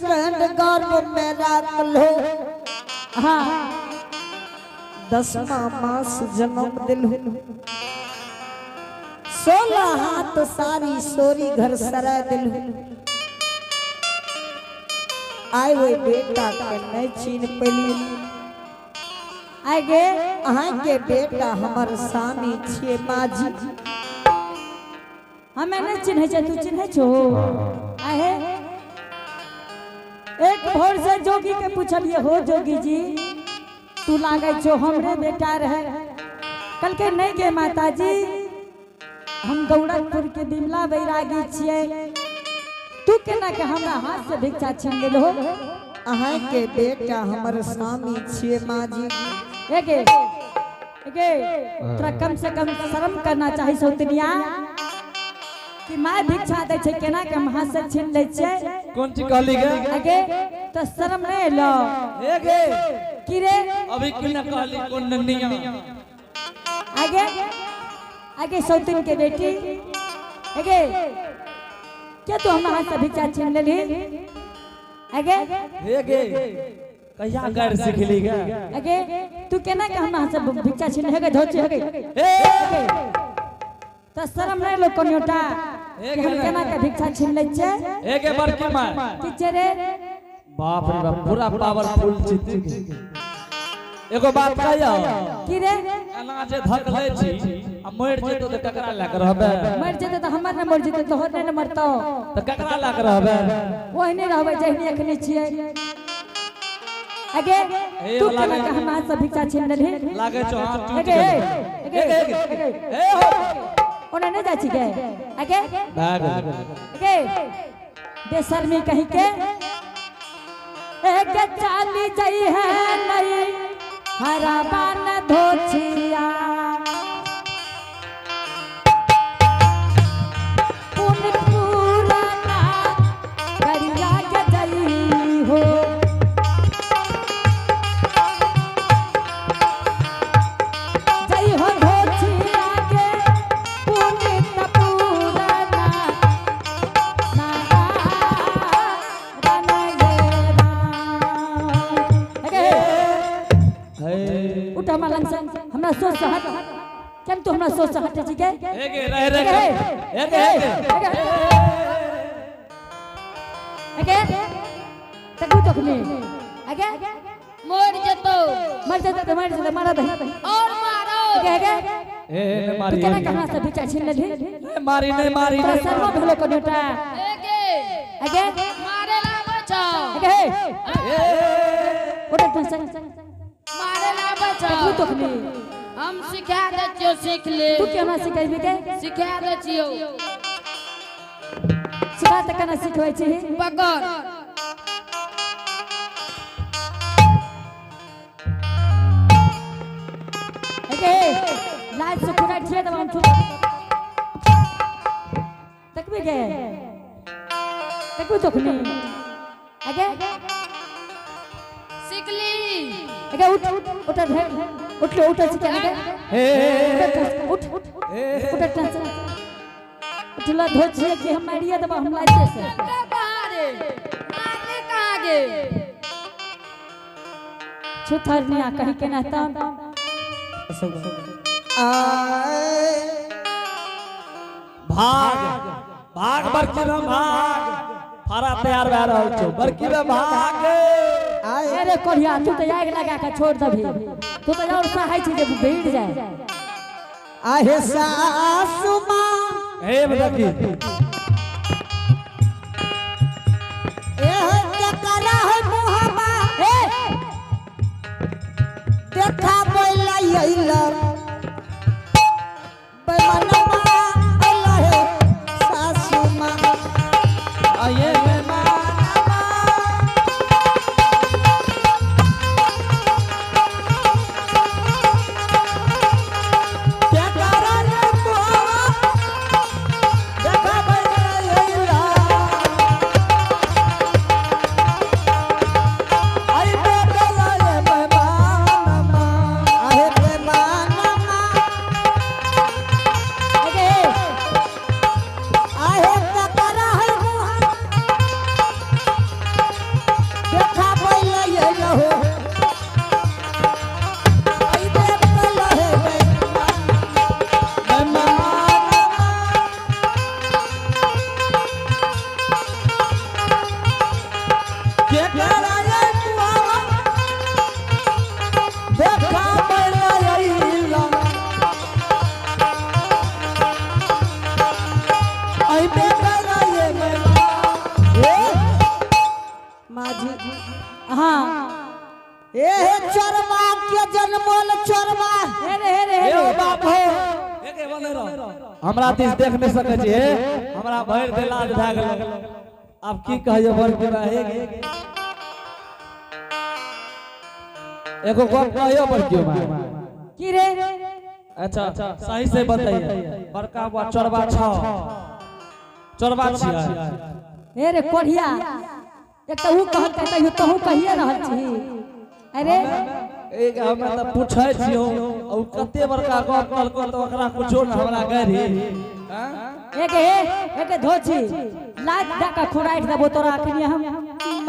Second गर्भ में रख लो। हाँ 10वां मास जन्म दिलु 16 हाथ सारी सोरी घर सरा दिलु। आए वो बेटा के नहीं छीन पली आगे अहाँ के बेटा हमर सामी छे माजी। हमें नहीं चिन्हे छे तू चिन्हे छो आहे। एक भोर से जोगी के पूछलिए हो जोगी जी तू लागे छो हमरे बेटा रहे। कल के नहीं के माता जी हम गौड़कपुर के बिमला बैरागी छिए। तू केना के हमरा हाथ से भिक्षा छीन लेलो हो। अहाँ के बेटा हमर स्वामी छिए माजी। एगे तोरा कम से कम शर्म करना चाहिए सौतनिया कि माय भिक्षा दे छे केना के हम हाथ से छीन ले छे। कौन ची कहली गे एगे तो शर्म नहीं लो एगे कि रे अभी किन कहली कौन नन्निया आगे आगे सौतन के बेटी आगे क्या तू हमारे हाथ से भिक्षा छीन लेली आगे कहिया गैर सिखली गे आगे तू केना के हमारे हाथ से भिक्षा छीन हेगे धोची हेगे तो शर्म नहीं लो कोन्योटा कि हम केना के भिक्षा छीन ले छे। एगे बड़की मां किचे रे बाप रे बाप पूरा पावरफुल चित्त। एगो बात कहियो कि रे अनाज धक ले छी आ मर जेतो त ककरा ला के रहबे। मर जेते तो हमर न मर जेते तोहर न मरतो त ककरा ला के रहबे। ओहने रहबे जहनी एखनी छिए। आगे तू केना के हम हाथ से भिक्षा छीन लेली लागे छो हाथ टूट आगे गेल। ए हो ओने नहीं जाची के आगे भाग आगे बेशर्मी कहीं के एक चाली जाई है नहीं हरा बान धोछिया पुरना करिया के जाई हो जाई हो धोछिया के हमरा सोच से हट केम तू हमरा सोच से हटे छी के एगे रह एगे तकू तखनी आगे मर जतो मारा दे और मारो आगे ए मारी केना कहना से भिक्षा छीन लेली मारी नहीं सर्व भलो को बेटा एगे आगे मारे ला बचाओ आगे ओटा टेंशन मारे ला बचाओ तकू तखनी हम सिखा दे छियो सीख ले। तू केना सिखाइबे के सिखा दे छियो सिखा त केना सिखबै छी पकड़ लाइट से पूरा ठिया दब हम तकबे के तकू तखनी आगे सीख ली आगे उठ उठ सिखा के उठ टेंशन उठला धोछिए कि हम मारिए दब हम लाइट से बाहर मारने कहां गे छुथर निया कहीं के ना ता भाग भाग बड़की में भाग फारा तैयार भए रहल छौ बड़की में भाग अरे कोढ़िया तू तो आग लगा के छोड़ दबी तू तो और सहाय छी जे भीड़ जाए आहे सासु मां हे बड़की ए ककरा है मुहबा ए देखा बोला यइला बेमनमा अल्लाह है सासु मां आये हमरा दिस देख नहीं सके छी हमरा भर दे लाज भ गेल अब की कहियो बड़की रहेगी एगो गप कहियो बड़की मां की रे अच्छा सही से बताइए बड़का बा चोरबा छ चोरबा छियै ए रे कोढ़िया एक तो ऊ कहत कहियो तहू कहिए रहल छी अरे एक हमें त पूछै छियो और कते बड़का गप कल को तो ओकरा कुछो न हमरा गरी एक धोची लाज डाका खुराइट देबो तोरा अखनी हम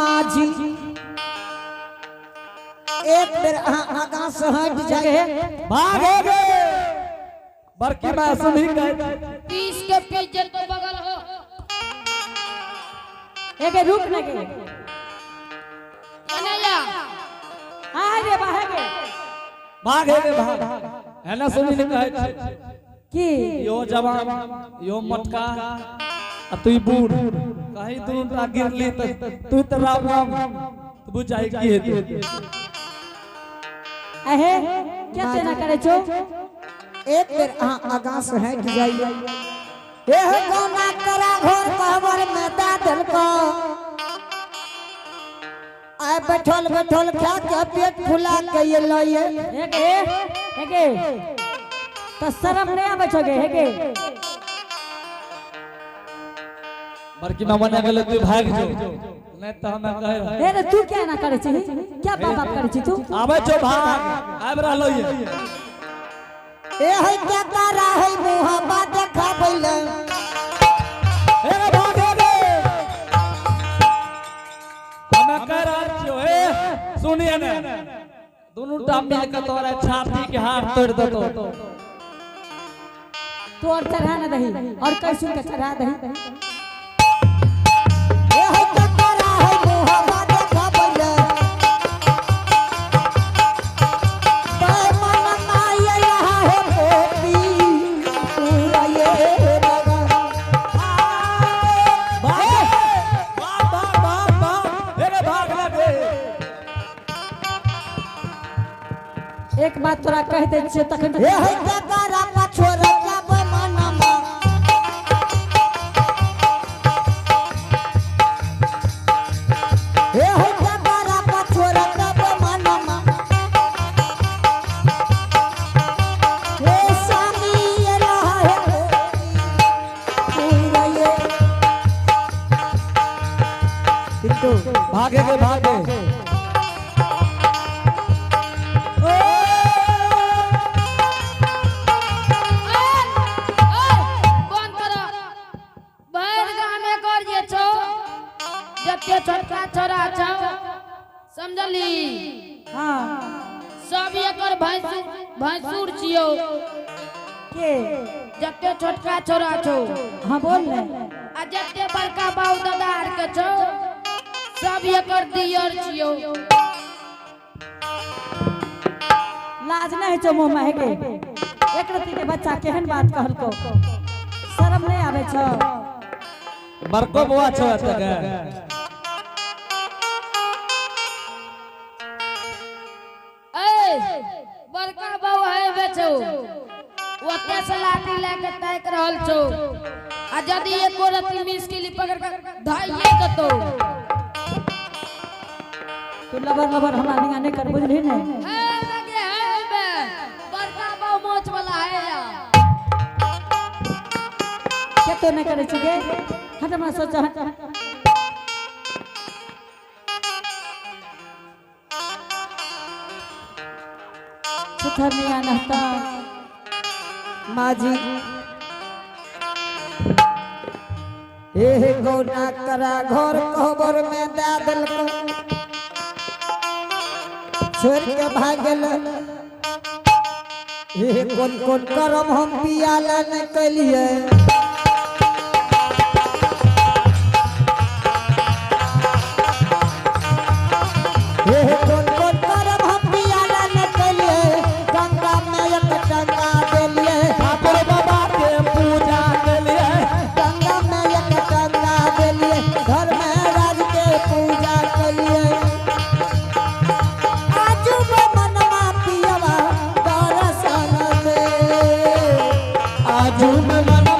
माँ जी एक बेर आगा से हट जाए भागे गे बड़की मां सुनी गई पीस के पीछे तो बगल हो एक रुक लगे कन्हैया अरे भागे गे भाग है ना सुनी गई की यो जवान यो मटका आ तू बूढ़ कहीं दूर ना गिरली त तू त राम राम तू बुझाई की हेतु अहे क्या तेना करे छो एक बेर आगा से हट जाइए एह गौना करा घर कहवर में दादल को आए बैठल बैठल खा के पेट फुला के ये लइए एक तो शर्म नहीं आवे छोगे हेगे बड़की मां मना गेल तू भाग जो नहीं तो हमें कह रहा ए रे तू क्या ना करे छी क्या बाप करे छी तू आवे जो भाग आब रहलो ये ए है क्या करा है मुंह बात खाबैले ए भागे गे हमें कह रहा छियो ए सुनिए ने दोनों टा मिल के तोरा छाती के हाथ तोड़ देतो तू और चढ़ा ना दही और कैसू के चढ़ा दही ए है क्या करा है मुंह बात खाबैले पर मन माया यहाँ है गोपी पूरा ये लगा भाग लगे एक बात तोरा कह दे छियै तखन ए है क्या करा पछोरा जब मनमा ए है क्या करा पछोरा जब मनमा ए स्वामी ये रहा है पूरा ये किंतु भागे गे भागे बंद करो भर गांव में कर जे छो जते छोटका छोरा छो समझली हां सब एकर भैंसुर छियो के जते छोटका छोरा छो हां बोल ले आ जते बड़का बाऊ दादार के छो सब एकर दियर छियो लाज नहीं छो मुंह में हेगे एक रति के बच्चा केहन बात कहल को शर्म नहीं आवे छो बड़को बुआ छ तक ए बड़का बाऊ है बेचो ओते से लाठी लेके ताक रहल छो आ यदि एको रति मिस के लिए पकड़ के धाइए देतो तू लबर लबर हमरा निगा नहीं कर बुझली ने है लगे है बे बड़का बाऊ मोच वाला है या के तो नहीं करे छी गे हट हमरा सोच हट सुथर नहीं आना था माँ जी ए गौना करा घर कहबर में दादल को छोड़ के भागल ए कौन कौन करम हम पियाला न कलिए ए कौन कौन करम हम पियाला न कलिए गंगा में एक टंगा देलिए ठाकुर बाबा के पूजा के लिए गंगा में एक टंगा देलिए घर में राज के पूजा कलिए आजू में मनवा पियवा दर्शन दे आजू में मन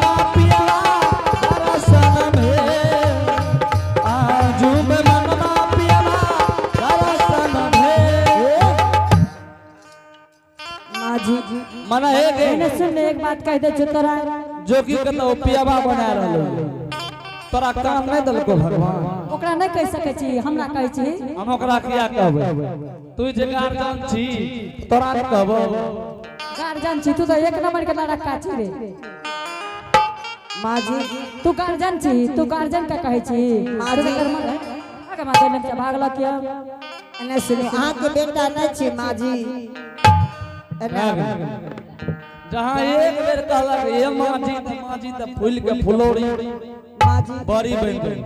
माँ जी मना है के मैंने सुन एक बात कह दे जो तोरा जोगी के तो पियाबा बना रहलो तोरा काम नहीं दल को भगवान ओकरा नहीं कह सके छी हमरा कह छी हम ओकरा किया कहबै तू जे गार्जियन छी तोरा न कहबो गार्जियन छी तू तो एक नंबर के लड़का छी रे माँ जी तू गार्जियन छी तू गार्जियन का कहे छी माँ जी आगे माते में भागला किया एने सुनी अहाँ के बेटा नहीं छी माँ जी जहां एक बेर कहलक ये माँ जी त फूल के फुलोरी माँ जी बड़ी बन गई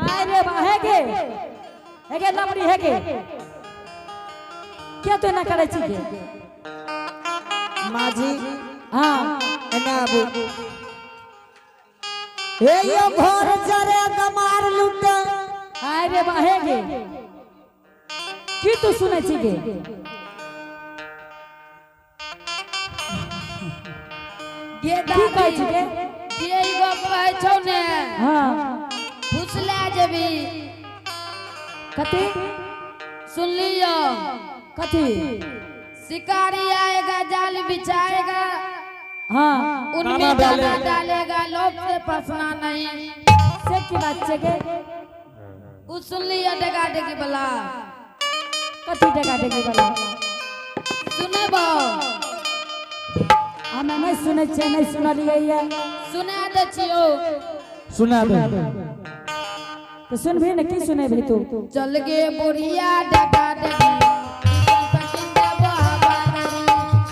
अरे है के लमड़ी है के क्या तो ना करे छी के माँ जी हां एने आबू हे यो घर जरे गमार लुट अरे है के की तू सुने छी के ये की कहे छी के ये गप कहै छौ ने हां फुसला जेबी कथी सुन लियो कथी शिकारी आएगा जाल बिछाएगा हां उनमें दाना डालेगा लोग से फंसना नहीं से की बात छै के उ सुन लियो डगा डगी वाला कथी टका टकी वाला सुनेबो हमें नहीं सुने छे नहीं सुनलिए ये सुना दे छियो सुना दे तो सुन भी न की सुने भी तू चल गे बुढ़िया डगा डगी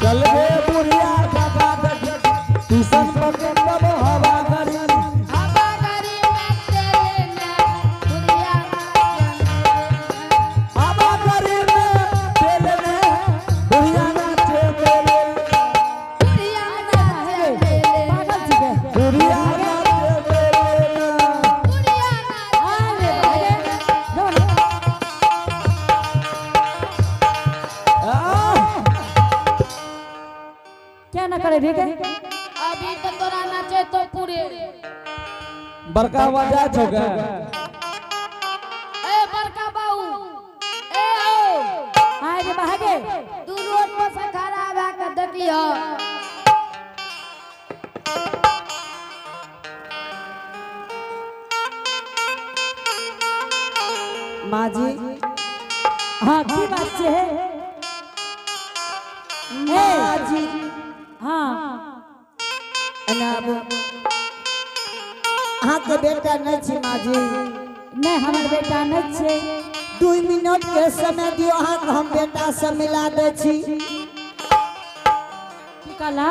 चल गे बुढ़िया डगा डगी ट्यूशन पकड़ तब हवा घरी हवा घरी में तेरे में बुढ़िया हवा घरी में तेरे में बुढ़िया नाचे मेरे बुढ़िया नाचे मेरे पागल छी के बुढ़िया नाचे मेरे बुढ़िया नाचे अरे अरे क्या ना करे रे के अभी तो तोरा नाचे तो पूरे बड़का वजह छो गे ए बड़का बाऊ ए ओ अरे भागे तू रोड पर से खड़ा भा के देखियो माँ जी हां की बात छे माँ जी हां एने आबू अहाँ के बेटा नहीं छी माँ जी नहीं हमर बेटा नहीं छे 2 मिनट के समय दियो अहाँ के हम बेटा से मिला दे छी की कहला